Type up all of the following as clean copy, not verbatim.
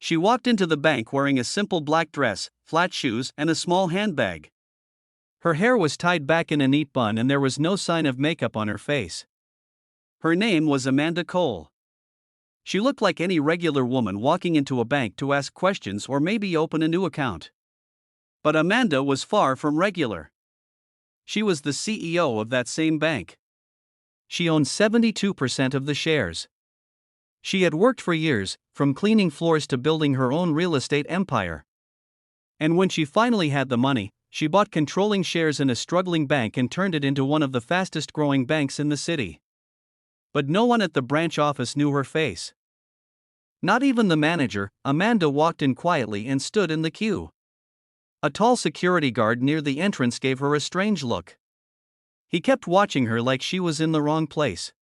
She walked into the bank wearing a simple black dress, flat shoes, and a small handbag. Her hair was tied back in a neat bun and there was no sign of makeup on her face. Her name was Amanda Cole. She looked like any regular woman walking into a bank to ask questions or maybe open a new account. But Amanda was far from regular. She was the CEO of that same bank. She owned 72% of the shares. She had worked for years, from cleaning floors to building her own real estate empire. And when she finally had the money, she bought controlling shares in a struggling bank and turned it into one of the fastest growing banks in the city. But no one at the branch office knew her face. Not even the manager. Amanda walked in quietly and stood in the queue. A tall security guard near the entrance gave her a strange look. He kept watching her like she was in the wrong place.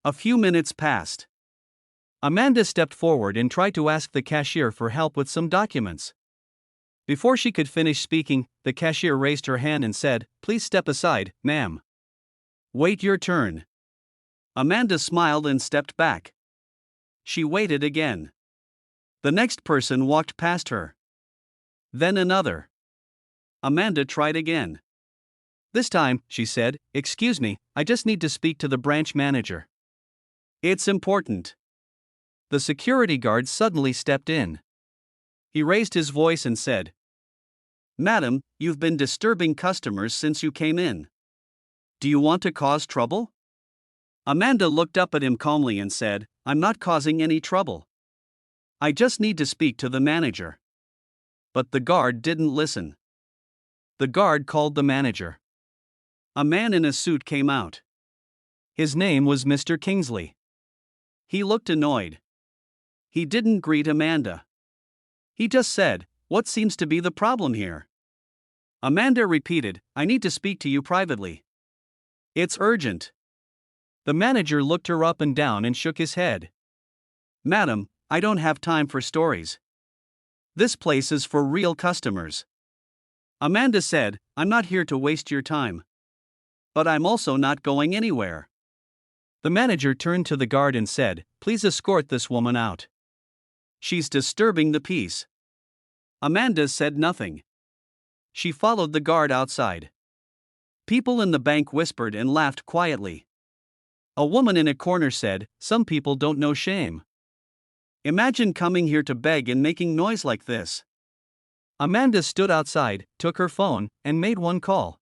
A few minutes passed. Amanda stepped forward and tried to ask the cashier for help with some documents. Before she could finish speaking, the cashier raised her hand and said, "Please step aside, ma'am. Wait your turn." Amanda smiled and stepped back. She waited again. The next person walked past her. Then another. Amanda tried again. This time, she said, "Excuse me, I just need to speak to the branch manager." "It's important." The security guard suddenly stepped in. He raised his voice and said, "Madam, you've been disturbing customers since you came in. Do you want to cause trouble?" Amanda looked up at him calmly and said, "I'm not causing any trouble. I just need to speak to the manager." But the guard didn't listen. The guard called the manager. A man in a suit came out. His name was Mr. Kingsley. He looked annoyed. He didn't greet Amanda. He just said, "What seems to be the problem here?" Amanda repeated, "I need to speak to you privately. It's urgent." The manager looked her up and down and shook his head. "Madam, I don't have time for stories. This place is for real customers." Amanda said, "I'm not here to waste your time. But I'm also not going anywhere." The manager turned to the guard and said, "Please escort this woman out. She's disturbing the peace." Amanda said nothing. She followed the guard outside. People in the bank whispered and laughed quietly. A woman in a corner said, "Some people don't know shame. Imagine coming here to beg and making noise like this." Amanda stood outside, took her phone, and made one call.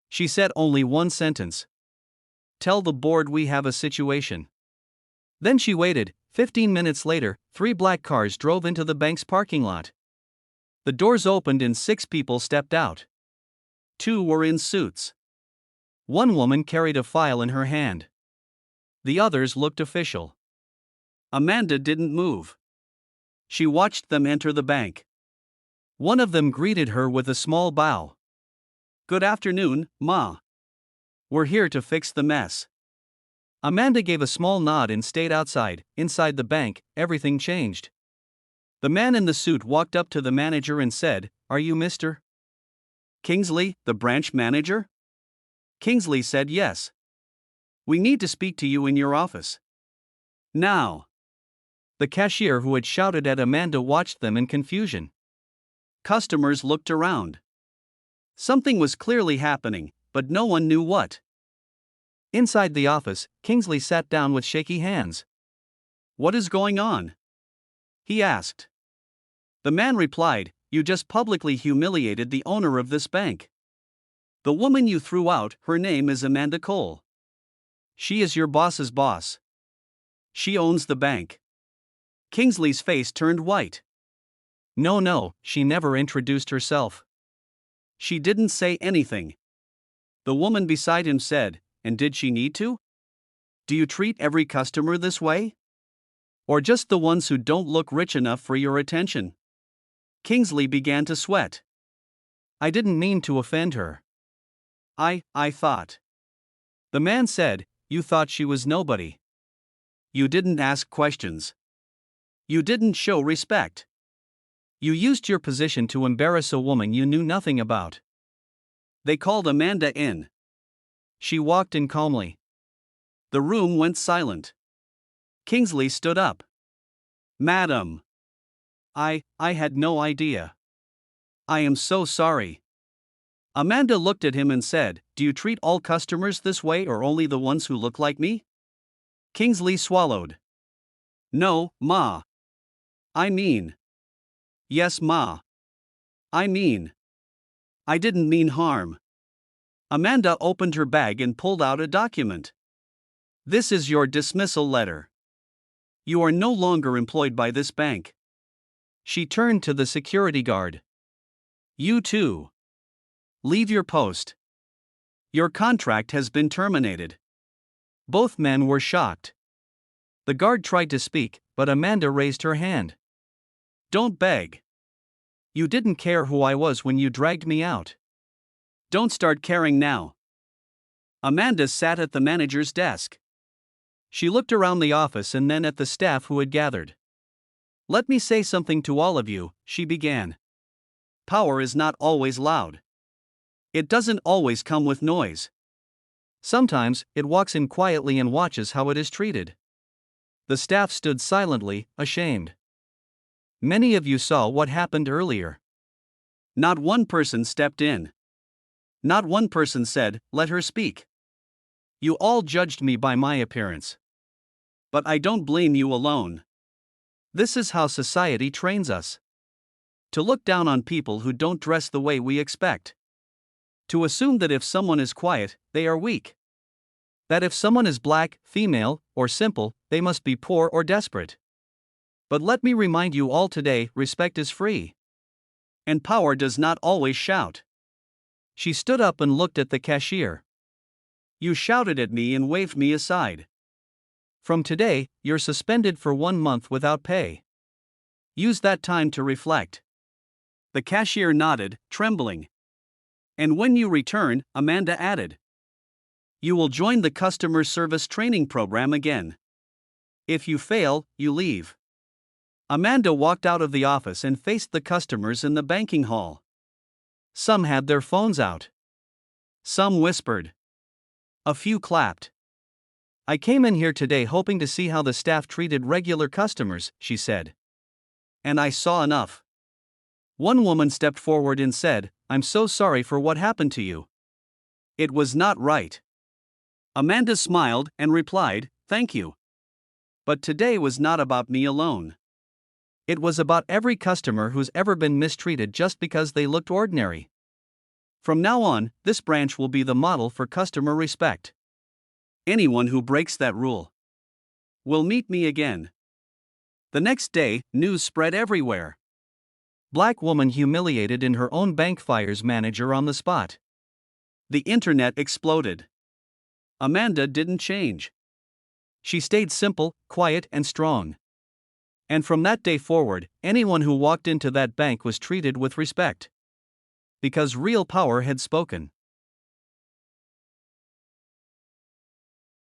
She said only one sentence. "Tell the board we have a situation." Then she waited. 15 minutes later, 3 black cars drove into the bank's parking lot. The doors opened and 6 people stepped out. 2 were in suits. One woman carried a file in her hand. The others looked official. Amanda didn't move. She watched them enter the bank. One of them greeted her with a small bow. "Good afternoon, Ma. We're here to fix the mess." Amanda gave a small nod and stayed outside. Inside the bank, everything changed. The man in the suit walked up to the manager and said, "Are you Mr. Kingsley, the branch manager?" Kingsley said yes. "We need to speak to you in your office. Now." The cashier who had shouted at Amanda watched them in confusion. Customers looked around. Something was clearly happening, but no one knew what. Inside the office, Kingsley sat down with shaky hands. "What is going on?" he asked. The man replied, "You just publicly humiliated the owner of this bank. The woman you threw out, her name is Amanda Cole. She is your boss's boss. She owns the bank." Kingsley's face turned white. No, she never introduced herself. She didn't say anything. The woman beside him said, "And did she need to? Do you treat every customer this way? Or just the ones who don't look rich enough for your attention?" Kingsley began to sweat. "I didn't mean to offend her. I thought." The man said, "You thought she was nobody. You didn't ask questions. You didn't show respect. You used your position to embarrass a woman you knew nothing about." They called Amanda in. She walked in calmly. The room went silent. Kingsley stood up. "Madam, I had no idea. I am so sorry. Amanda looked at him and said, "Do you treat all customers this way or only the ones who look like me?" Kingsley swallowed. "No, Ma. I mean. Yes, Ma. I mean. I didn't mean harm." Amanda opened her bag and pulled out a document. "This is your dismissal letter. You are no longer employed by this bank." She turned to the security guard. "You too. Leave your post. Your contract has been terminated." Both men were shocked. The guard tried to speak, but Amanda raised her hand. "Don't beg. You didn't care who I was when you dragged me out. Don't start caring now." Amanda sat at the manager's desk. She looked around the office and then at the staff who had gathered. "Let me say something to all of you," she began. "Power is not always loud. It doesn't always come with noise. Sometimes, it walks in quietly and watches how it is treated." The staff stood silently, ashamed. Many of you saw what happened earlier. Not one person stepped in. Not one person said, "Let her speak." You all judged me by my appearance. But I don't blame you alone. This is how society trains us. To look down on people who don't dress the way we expect. To assume that if someone is quiet, they are weak. That if someone is black, female, or simple, they must be poor or desperate. But let me remind you all today, respect is free. And power does not always shout. She stood up and looked at the cashier. "You shouted at me and waved me aside. From today, you're suspended for 1 month without pay. Use that time to reflect." The cashier nodded, trembling. "And when you return," Amanda added, "you will join the customer service training program again. If you fail, you leave." Amanda walked out of the office and faced the customers in the banking hall. Some had their phones out. Some whispered. A few clapped. "I came in here today hoping to see how the staff treated regular customers," she said. "And I saw enough." One woman stepped forward and said, "I'm so sorry for what happened to you. It was not right." Amanda smiled and replied, "Thank you. But today was not about me alone. It was about every customer who's ever been mistreated just because they looked ordinary. From now on, this branch will be the model for customer respect. Anyone who breaks that rule will meet me again." The next day, news spread everywhere. Black woman humiliated in her own bank fires manager on the spot. The internet exploded. Amanda didn't change. She stayed simple, quiet, and strong. And from that day forward, anyone who walked into that bank was treated with respect. Because real power had spoken.